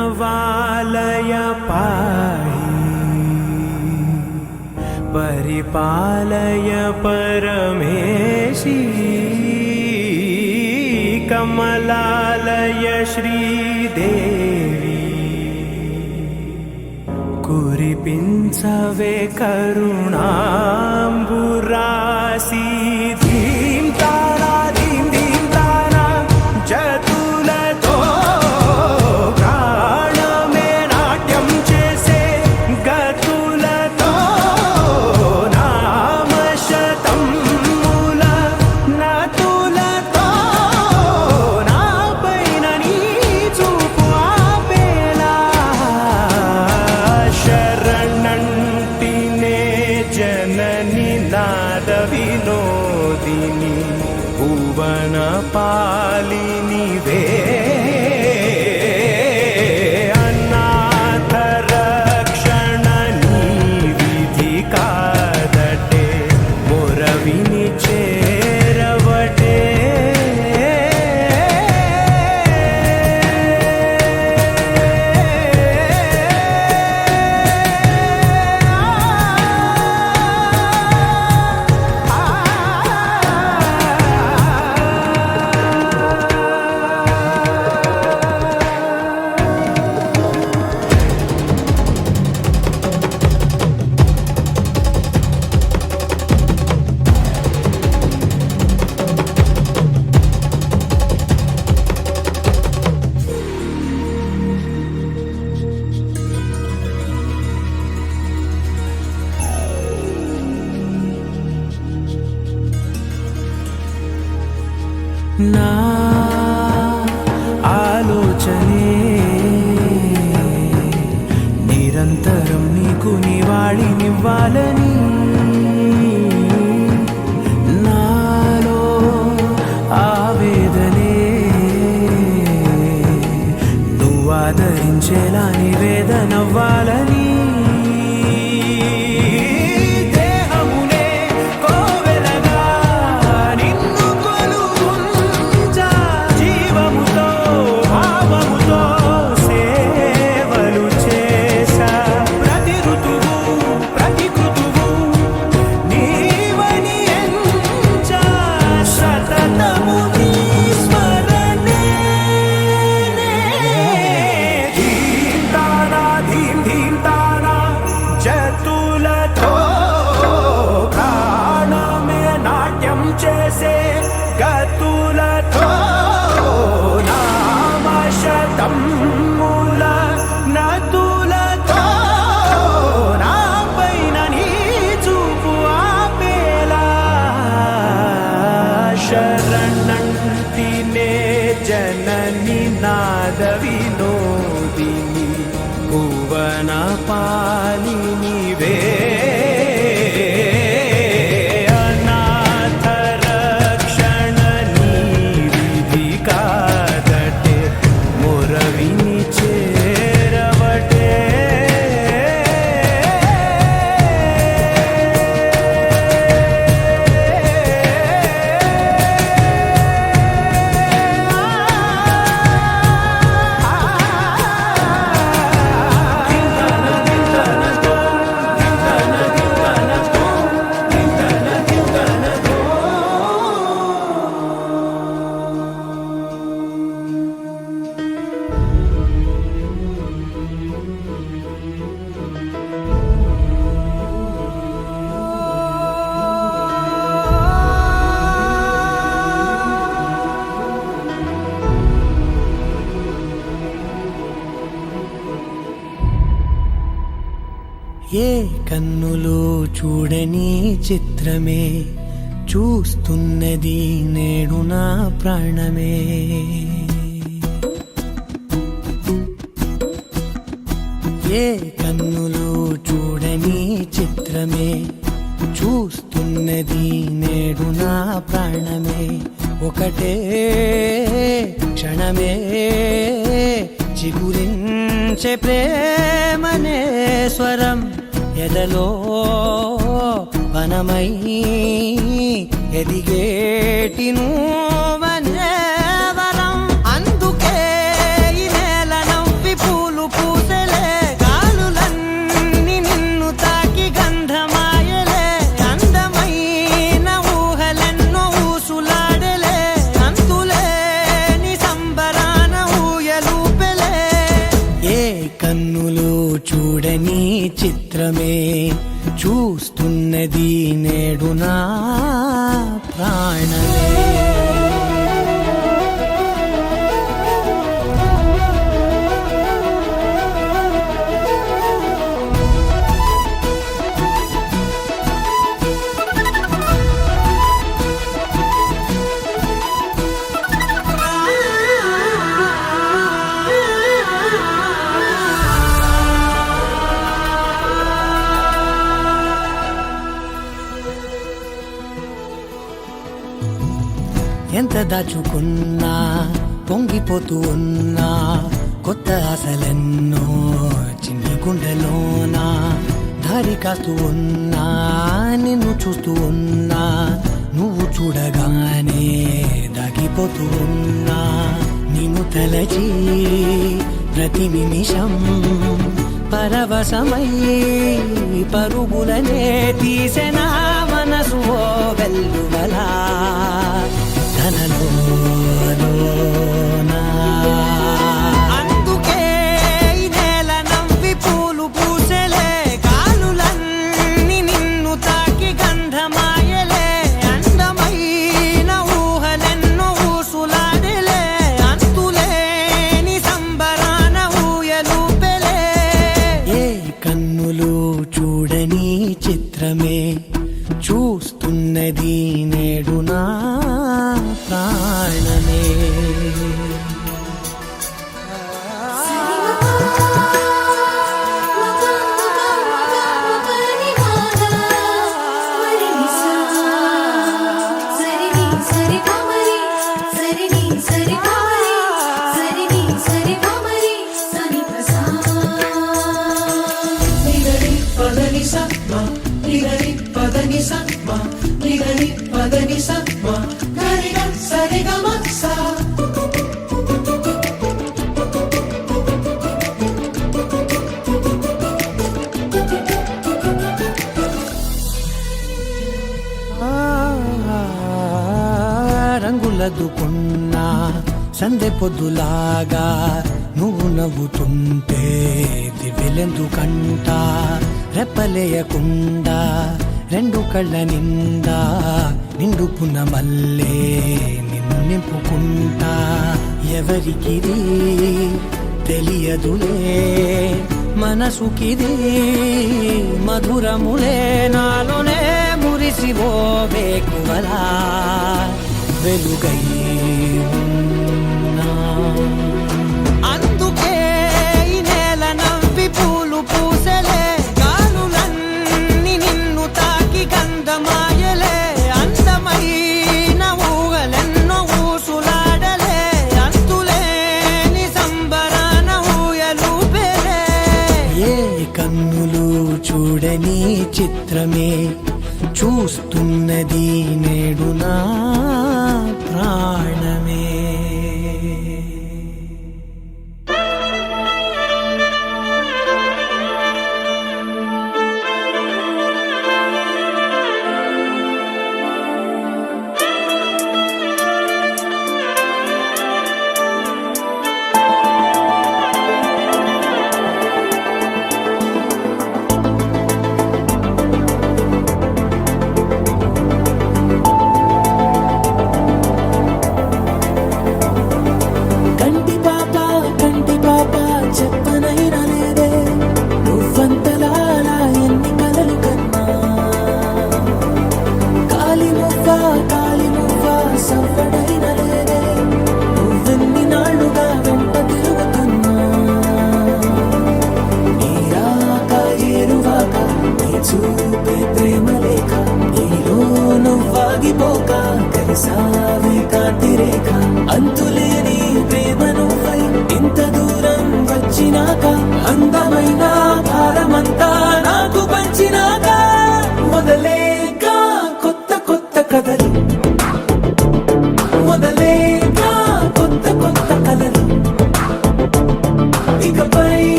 प्रणवालय पाहि परिपालय परमेशी कमलालय श्रीदेवी कुरिपिंचवे करुणांबुरासी धीम तारा धीम धीम तारा పాలినివే అనాథ రక్షణ నీ విధి కాదటే మొరవిని చేరవటే నా ఆలోచనే నిరంతరం నీకు నివాళినివ్వాలని నాలో ఆవేదనే నువ్వు ఆదరించేలా నివేదనవ్వాలని చేసే గతులతో నామశతముల నతులతో నా పైన నీ చూపు ఆపేలా శరణంటినే జనని నాద వినోదిని భువన పాలినివే ఏ కన్నులు చూడని చిత్రమే చూస్తున్నది నేడు నా ప్రాణమే ఏ కన్నులు చూడని చిత్రమే చూస్తున్నది నేడు నా ప్రాణమే ఒకటే క్షణమే చిగురించే ప్రేమనే స్వరం ఎదలో వనమై ఎదిగేటి నువ్వనే వరం అందుకే ఈ నేల నవ్వి పూలు పూసలే గాలులన్నీ నిన్ను తాకి గంధమాయలే అందమైన ఊహలెన్నో ఊసులాడలే అంతులేని సంబరాన ఊయలూపెలే ఏ కన్నులు చూడని చిత్రమే చూస్తున్నది నేడు నా ప్రాణమే దాచుకున్నా పొంగిపోతూ ఉన్నా కొత్త ఆశలెన్నో చిన్ని గుండెలోనా దారి కాస్తూ ఉన్నా నిన్ను చూస్తూ ఉన్నా నువ్వు చూడగానే దాగిపోతూ ఉన్నా నిన్ను తలచి ప్రతి నిమిషం పరవశమై పరుగులనే తీసెనా మనసు ఓ వెల్లువలా తనలోనా అందుకే ఈ నేల నవ్వి పూలు పూసెలే కాలులన్నీ నిన్ను తాకి గంధమాయలే అందమైన ఊహలెన్నో ఊసులాడలే అంతులేని సంబరాన ఊయలూపెలే ఏ కన్నులు చూడని చిత్రమే చూస్తున్నది నేడు నా ప్రాణమే రంగులదుకున్నా సందె పొద్దులాగా నువ్వు నవ్వుతుంటే దివ్యలెందుకంట రెప్పలేయకుండా రెండు కళ్ళ నిండా నిండుకున్న మల్లే నిన్ను నింపుకుంటా ఎవరికిది తెలియదులే మనసుకిది మధురములే నాలోనే మురిసివో వేకువలా వెలుగై ఉన్నా అందుకే ఈ నేల నవ్వి పూలు పూసెలే గాలులన్నీ నిన్ను తాకి గంధమాయలే అందమైన ఊహలెన్నో ఊసులాడలే అంతులేని సంబరాన ఊయలూపెలే ఏ కన్నులు చూడని చిత్రమే చూస్తున్నది నేడు నా ప్రాణమే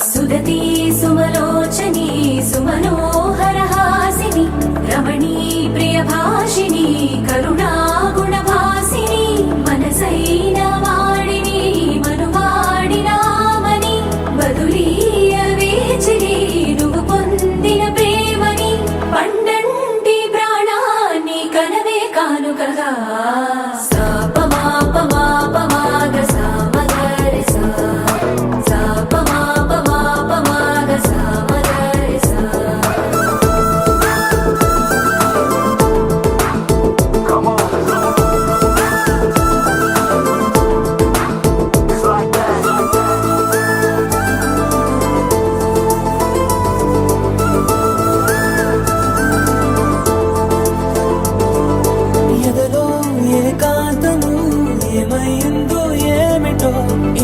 సుదతి సుమలోచని సుమనోహరహాసిని రమణీ ప్రియభాషిణి కరుణా గుణభాసిని మనసైన వాడిని మనువాడినామని బదులీయ వేచిని నువ్వు పొందిన ప్రేమని పండంటి ప్రాణాన్ని కనవే కానుకగా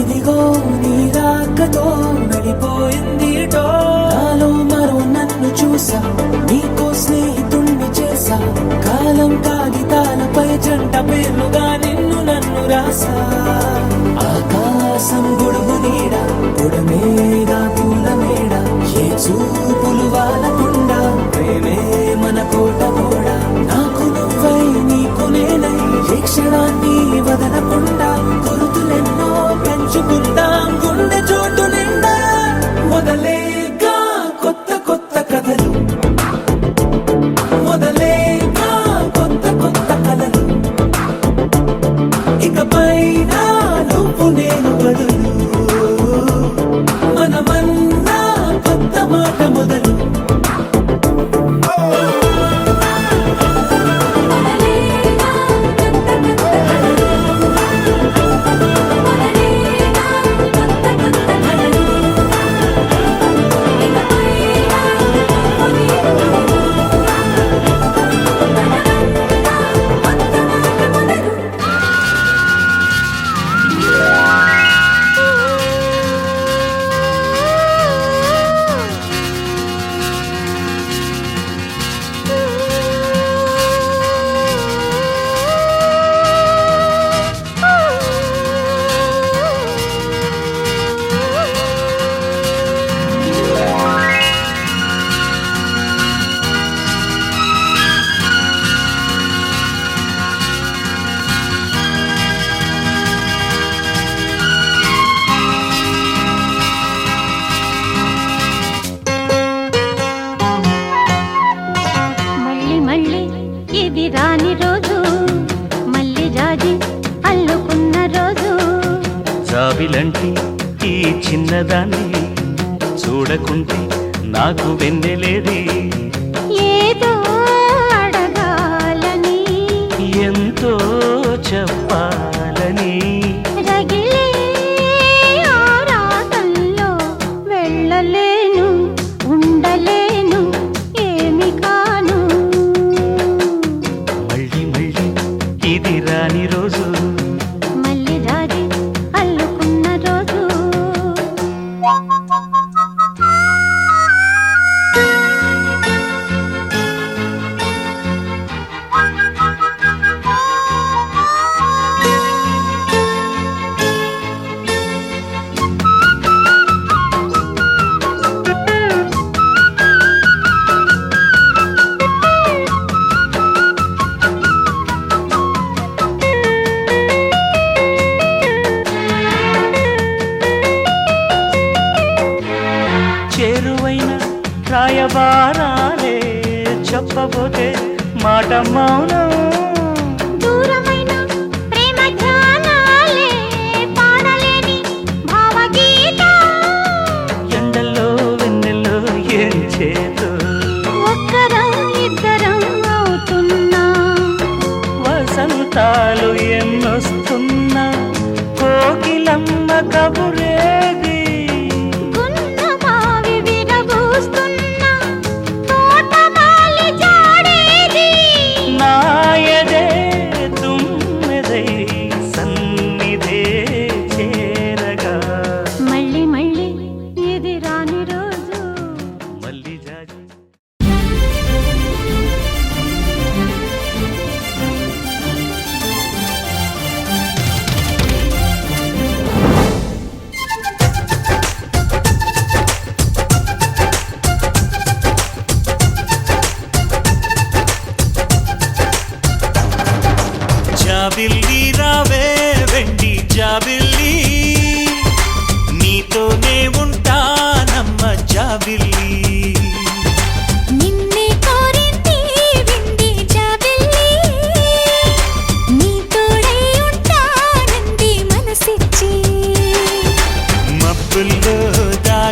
ఇదిగో నీ రాకతో వెళ్ళిపోయిందిటో నాలో మరో నన్ను చూసా నీకో స్నేహితుణ్ణి చేసా కాలం కాగితాలపై జంట పేర్లుగా నిన్ను నన్ను రాసా ఆకాశం గొడుగు నీడ పొడమేగా పూల మేడ ఏ చూపులు వాళ్ళకుండా ప్రేమే మన కోట గోడ నాకు నువ్వై నీకు నేనై ఏ క్షణాన్ని వదలకుండా గుర్తులెన్నో పెంచుకుందాం గుండె చోటు నిండా మొదలేగా కొత్త కొత్త కథలు మొదలేగా కొత్త కొత్త కథలు ఇకపైన నువ్వు నేను బదులు మనమన్నా కొత్త మాట మొదలు ఇది రాని రోజు మళ్ళీ జాజి అల్లుకున్న రోజు జాబిలంటి ఈ చిన్నదాన్ని చూడకుంటే నాకు వెన్నెలేది ఏదో అడగాలని ఎంతో చెప్పాలని రగిలే ఆరాటంలో వెళ్ళలేను ఉండలేను ఏమి కాను ఇది రాని రోజు మళ్ళీ రాజి అల్లుకున్న రోజు చేరువైన రాయబారాలే చెప్పబోతే మాట మౌనం దూరమైన ప్రేమ ధ్యానాలే పాడలేని భావగీత ఎండల్లో వెన్నెల్లో ఏం చేతో ఒక్కరం ఇద్దరం అవుతున్నా వసంతాలు ఎన్నొస్తున్నా కోకిలమ్మ కబురేది తోటమాలి జాడేది నాయద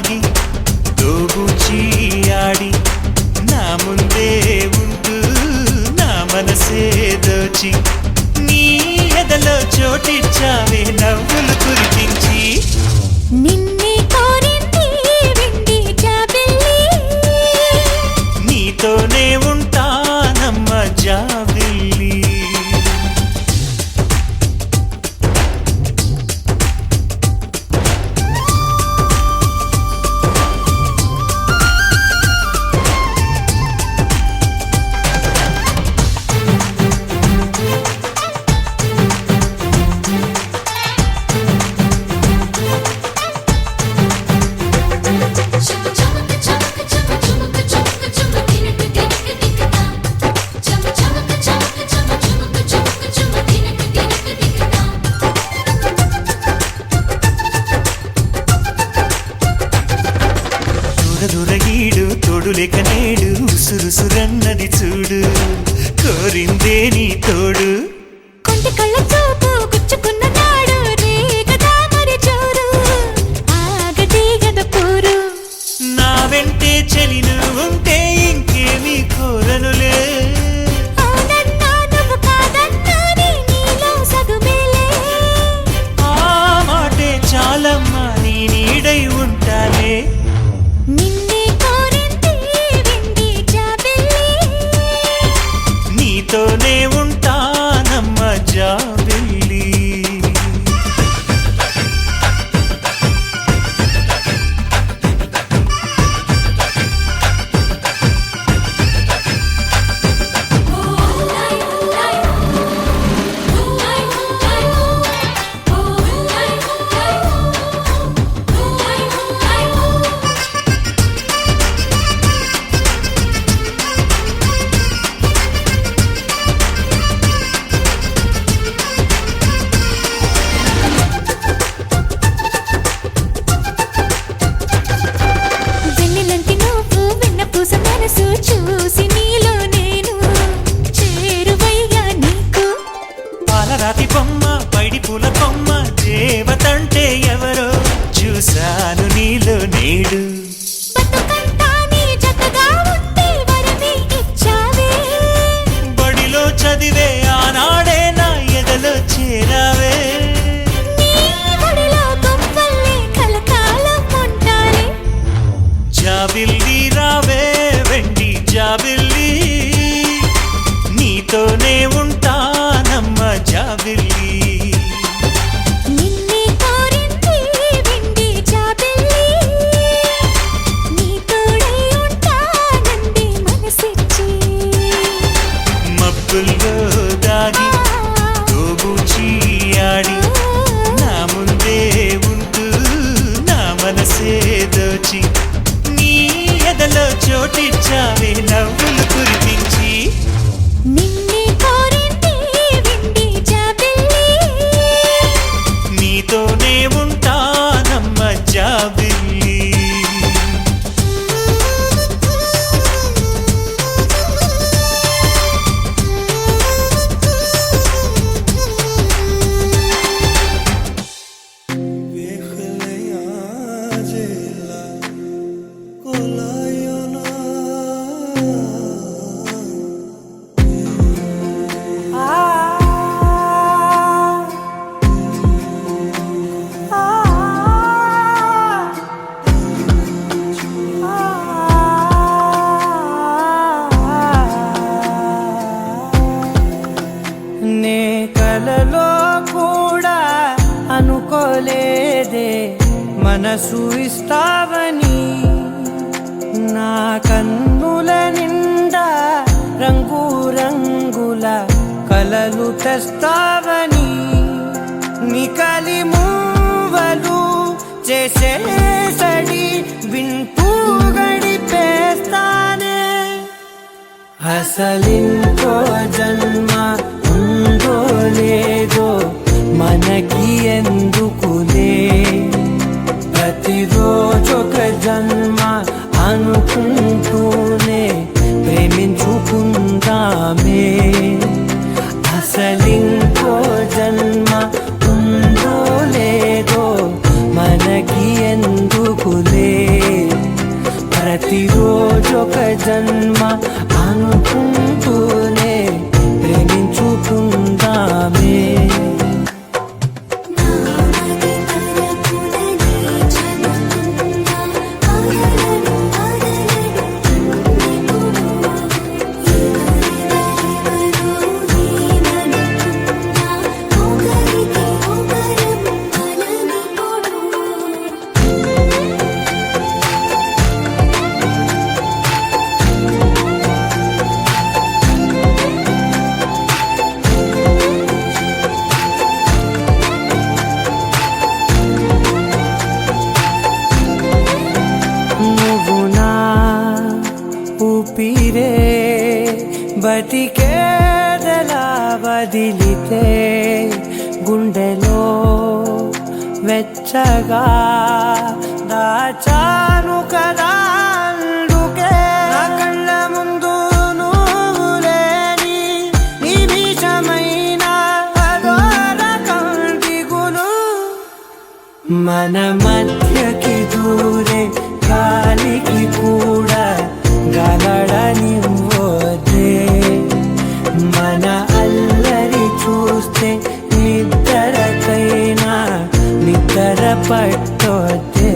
దాగి దోబూచి ఆడి నా ముందే ఉంటూ నా మనసే దోచి నీ ఎదలో చోటిచ్చావే నవ్వులు కురిపించి నిన్నే కోరింది వెండి జాబిల్లి నీతోనే ఉంటానమ్మ జాబిల్లి దూరదూరగీడు తోడులేక నేడు ఉసురుసురన్నది చూడు కోరిందే నీ తోడు కొంటి కళ్ళ చూపు గుచ్చుకున్న నాడు రేగదా మరి చోరు ఆగటి గద పూరు నా వెంటే చెలిను ఉంటే ఇంకేమీ కోరనులే అవునన్నా నువ్వు కాదన్నా నీలో సగుమేలే ఆ మాటే చాలమ్మా నీ నీడై ఉంటానే నిన్నే కోరింది వెండి జాబిల్లి నీతోనే ఉంటానమ్మ జాబిల్లి వెన్నెలంటి నువ్వు వెన్నపూస మనసు చూసి నీలో నేను చేరువయ్యా నీకు పాలరాతి బొమ్మ పైడి పూల కొమ్మ దేవతంటే ఎవరో చూశాను నీలో నేడు బతుకంతా నీ జతగా ఉంటే వరమే ఇచ్చావే బడిలో చదివే ఆనాడే నా ఎదలో చేరావే నీ ఒడిలో గొప్పల్లే కలకాలం ఉంటాలే జాబిల్లి రావే వెండి జాబిల్లి నీతోనే ఉంటానమ్మ జాబిల్లి నిన్నే కోరింది వెండి జాబిల్లి నీ తోడై ఉంటానంది మనసిచ్చి మబ్బుల్లో దాగి దోబూచి ఆడి నా ముందే ఉంటూ నా మనసే దోచి నీ ఎదలో చోటిచ్చావే నవ్వులు కురిపించి నిన్నే కోరింది వెండి జాబిల్లి నీతోనే ఉంటానమ్మ జాబిల్లి నే కలలో కూడా అనుకోలేదే మనసు ఇస్తావని నా కన్నుల నిండా రంగు రంగుల కలలు తెస్తావని నికలి మూవలు చేసేసడి వింటూ గడిపేస్తానే అసలింకో జన్మ ఉందో లేదో మనకి ఎందుకులే ప్రతిరోజొక జన్మ అనుకుంటూనే ప్రేమించుకుందామే అసలింకో జన్మ ఉందో లేదో మనకి ఎందుకులే ప్రతిరోజు ఒక జన్మ అనుకుంటూనే ప్రేమించుకుందామే. నామది తరపులని చదువుతున్నా ఆగలను నీవనుకున్నా ఒకరికి ఒకరం అలమిపోడు. నువ్వు నా ఊపిరే బతికేదలా వదిలితే గుండెలో వెచ్చగా దాచాను కదా అందుకే నా కళ్ళ ముందు నువ్వు లేని నిమిషమైన అదోర కంటిగులు మన మధ్యకి దూరే గాలికి కూడా గలడనివ్వదే. మన అల్లరి చూస్తే నిద్రకైనా నిద్ర పట్టొద్దే.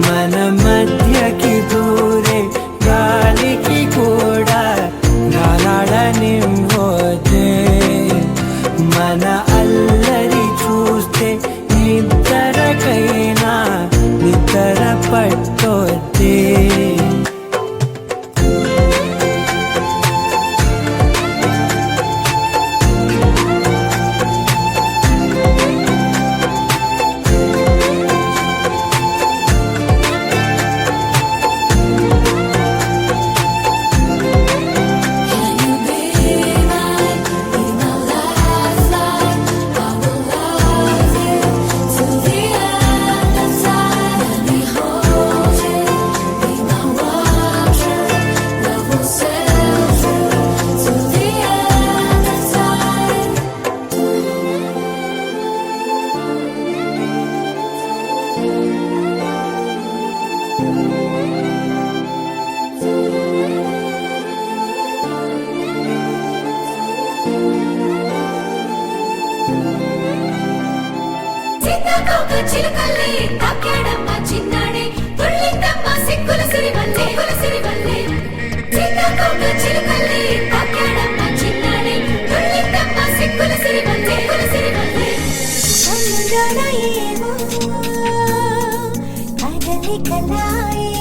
మన మధ్యకి దూరే గాలికి కూడా గలడనివ్వదే. మన అల్లరి చూస్తే నిద్రకైనా నిద్ర పట్టొద్దే. Can you be mine? Be my lifeline. I will love you till the end of time. Let me hold you, be my one true. Love will sail through till the end of time. సీతాకోక చిలుకల్లే తాకాడమ్మ చిన్నాడే తుళ్ళిందమ్మ సిక్కుల సిరివల్లే సీతాకోక చిలుకల్లే తాకాడమ్మ చిన్నాడే తుళ్ళిందమ్మ సిక్కుల సిరివల్లే కన్నులోన ఏమో కదలికలాయే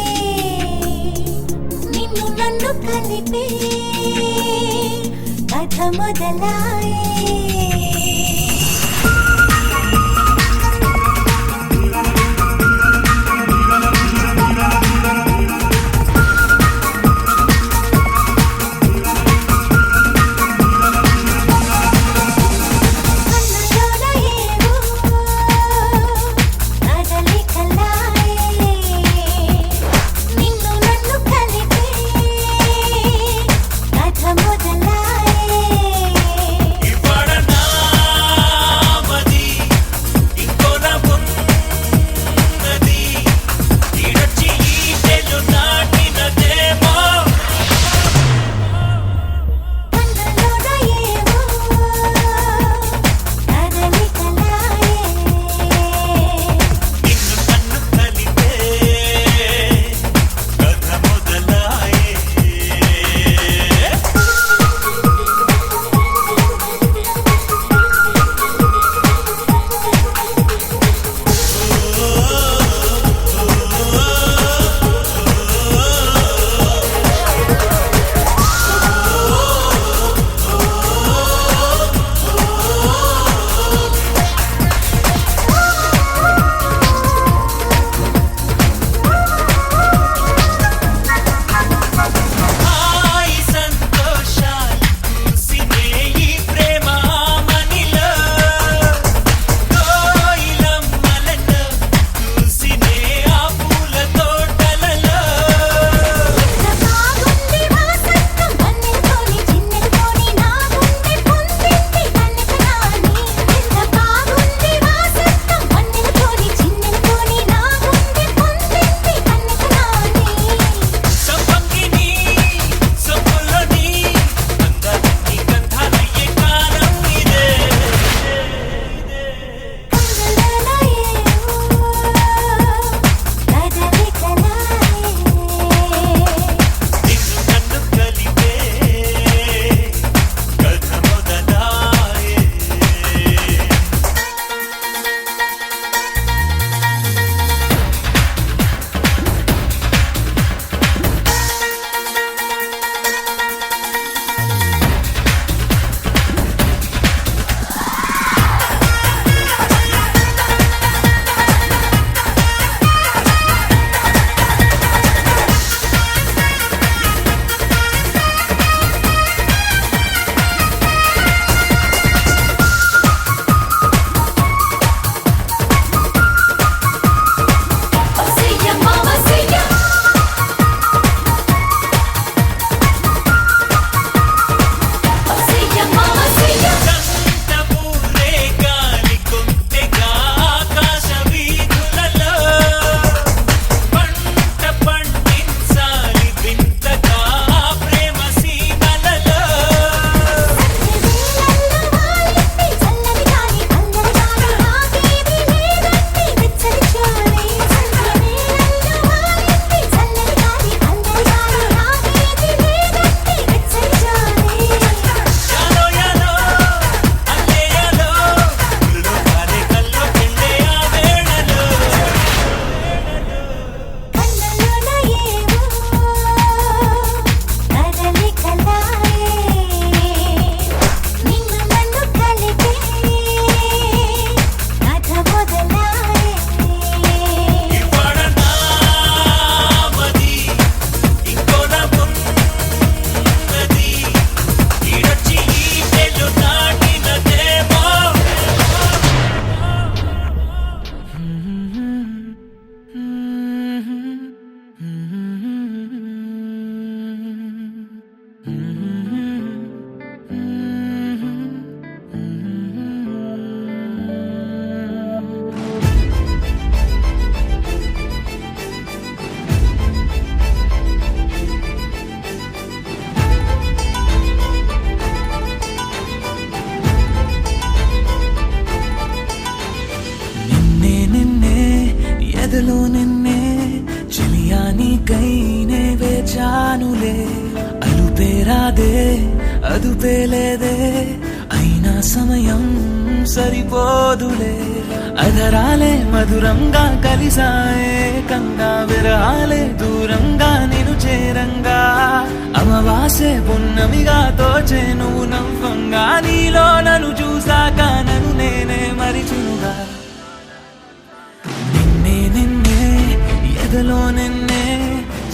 నిన్ను నన్ను కలిపే కథ మొదలాయే. కన్నులోన ఏమో కదలికలాయే నిన్ను నన్ను కలిపే కథ మొదలాయే. ఇవాళ నా నీకైనే వేచానులే అలుపేరాదే అదుపేలేదే అయినా సమయం సరిపోదులే అధరాలే మధురంగా కలిసాయే కంగా విరహాలే దూరంగా నిను చేరంగా అమవాసే పున్నమిగా తోచే నువ్వు నవ్వంగా నీలో నన్ను చూసాక నన్ను నేనే మరిచునుగా నిన్నే నిన్నే ఎదలో నిన్నే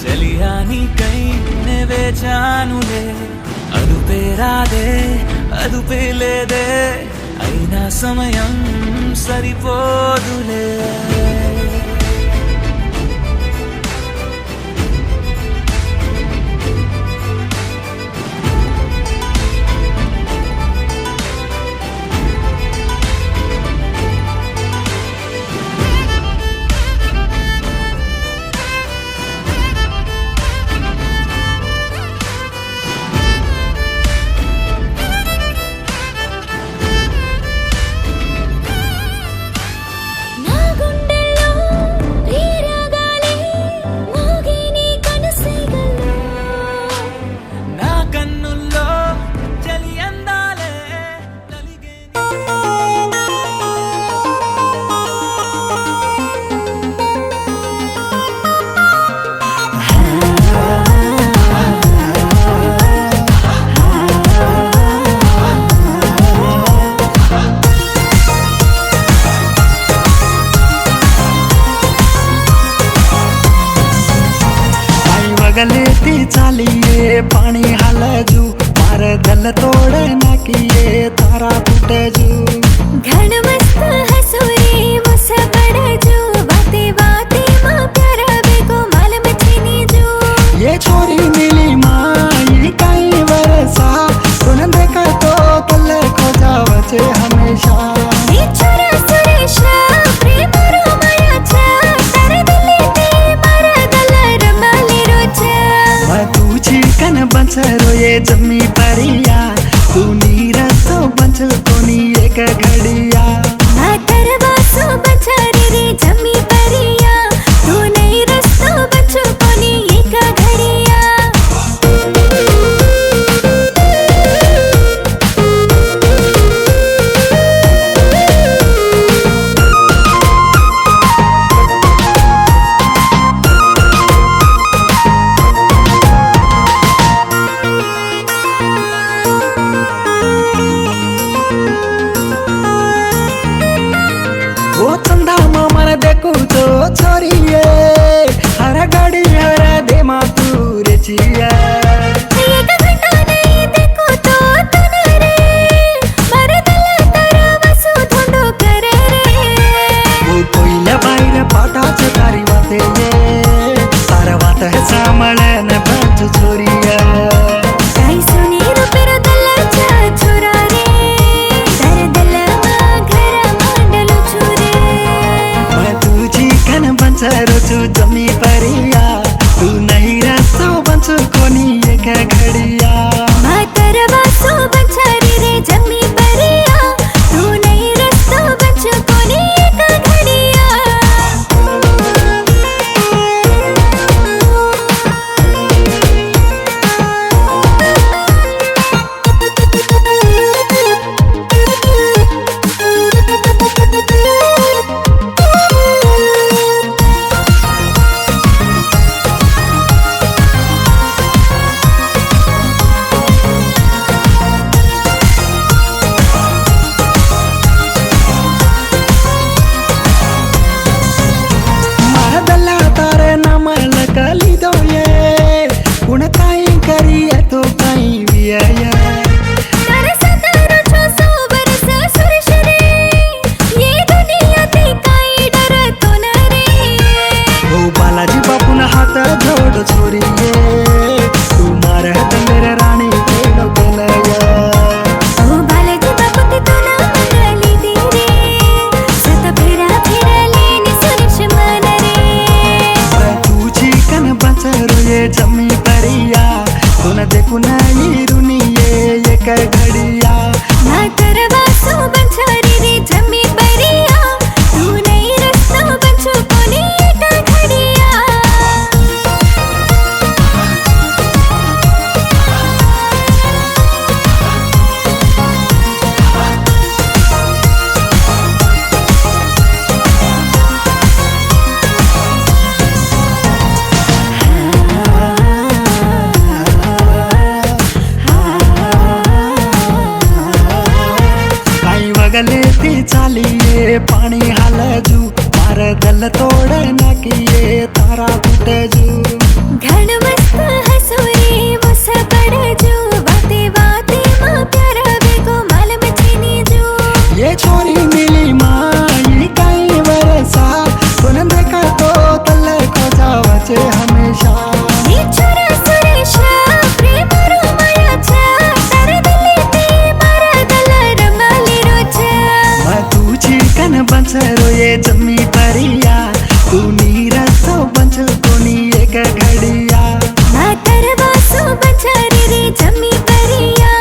చలియా నీకై నే వేచానులే అదుపేరాదే అదుపేలేదే అయినా సమయం సరిపోదులే నా గుండెల్లో ఈ రాగాలే మోగే నీ కనసైగల్లో నా కన్నుల్లో చలి అందాలే నలిగే आई वगलेती चालिए पानी हालजू मारे दल तोड़े ना किए तारा फुटजू घन मस्त हसोरे मुस बड़जू बाते बाते मां प्यारा बेको मालूम छीनी जो ये छोरी मिली माई कई वर्षा सुन देखा तो कल को जावचे हमेशा నీ చుర సురేష ప్రేమ రోమయాచా తర దిల్లీతే మరదల రమాలి రోజా मैं तू चिकन बंचरो ये जम्मी परिया तू नीरा तो बंचल कोनी एक घड़िया నా తరవాసు బచారి రే జమ్మి పరియా తూ నై రస్తో బచుకొని ఏక ఘడియా वो चंदा मामर देखू तो छोरिए हर घड़ी हर दे मातू रे चिया एक घंटा नहीं देखो तो तने रे मरदल तरवासु ढूंढो करे रे वो कोइला बाहर पाटा चतारी वाते ये सारा वात है सामले न बच छोरिया काई सुनी रो पेर दल चा छोरा रे दर दल मा घर मांडलो छुरे मैं तू चिकन बंचरो छु जमी परिया तू नहीं रस्तो बंचो कोनी एक घड़िया మా తరవాసు బచారి రే జమ్మి పరియా తూ నై రస్తో బచుకొని ఏక ఘడియా मरदला तारे नमल कली दो ये उन काई करी तो काई विया నరసతారు చూసో వరస సురేష్ రే ఏ దునియా తే కాई डर तो न रे ओ बालाजी बापू न हाथ जोड़ छोरिए तू मारे त मेरे रानी केड़ो केलया ओ बालाजी बापू ते तो ना मंगली दी रे सत फेरा फेरा लेने सुरेश मन रे तू चिकन बंचरो ये जमी परिया तू न देखू ना ये रुनिए एक घड़िया నా తరవాసు బచారి రే జమ్మి పరియా తూ నై రస్తో బచుకొని ఏక ఘడియా पाणी हालजू मार दल तोड नाकिये तारा फुटजू घण मस्त हसोरे मुस पड़जू वाते वाते मां प्यारा बेगो माल में चीनी जू ये छोरी मिली माई कई वरसा तुन देखा तो तल को जावचे हमेशा ये छोरा सुरेशा प्रेम रोमायाचा तार दिले ते मारा दल रमाली रोचा मैं तुझी कन बंचरो ये जमी परिया तू नीरसो बंच कोनी एक घड़िया मां तरवासो बचारी रे जमी परिया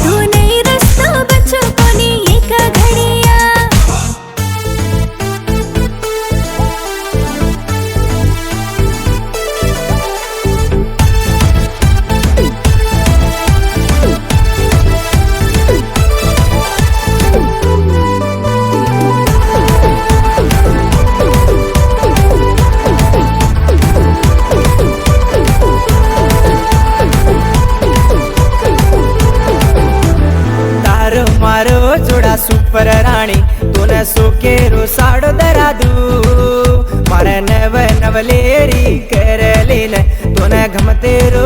तू नहीं रस्तो बचो कोनी एक घड़िया तारो मारो जोड़ा सुपर राणी तोने सोकेरो साड़ो दरादू मारे नव नवलेरी कर लेने तोने घमतेरो